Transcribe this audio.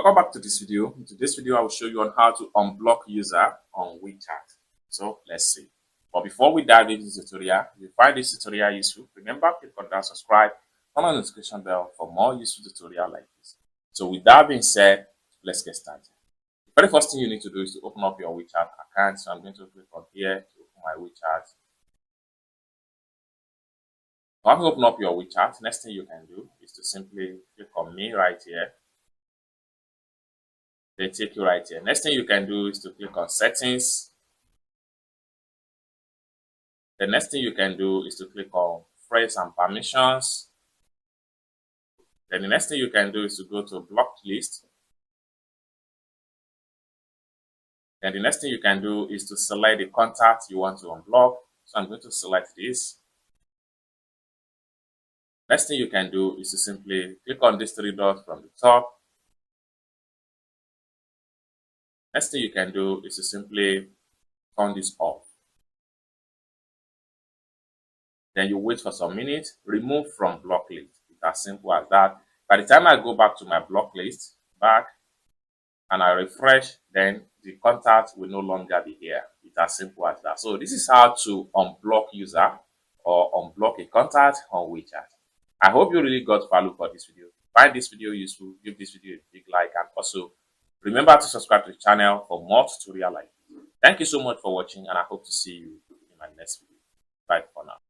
Welcome back to this video. In today's video, I will show you on how to unblock user on WeChat. So let's see. But before we dive into this tutorial, if you find this tutorial useful, remember click on that subscribe, turn on the notification bell for more useful tutorial like this. So with that being said, let's get started. The very first thing you need to do is to open up your WeChat account. So I'm going to click on here to open my WeChat. Once you open up your WeChat, next thing you can do is to simply click on me right here. They take you right here. Next thing you can do is to click on settings. The next thing you can do is to click on phrase and permissions. Then the next thing you can do is to go to blocked list. Then the next thing you can do is to select the contact you want to unblock. So I'm going to select this. Next thing you can do is to simply click on these three dots from the top. Next thing you can do is to simply turn this off. Then you wait for some minutes, remove from block list. It's as simple as that. By the time I go back to my block list, and I refresh, then the contact will no longer be here. It's as simple as that. So this is how to unblock user or unblock a contact on WeChat. I hope you really got value for this video. Find this video useful, give this video a big like, and also remember to subscribe to the channel for more tutorial like this. Thank you so much for watching, and I hope to see you in my next video. Bye for now.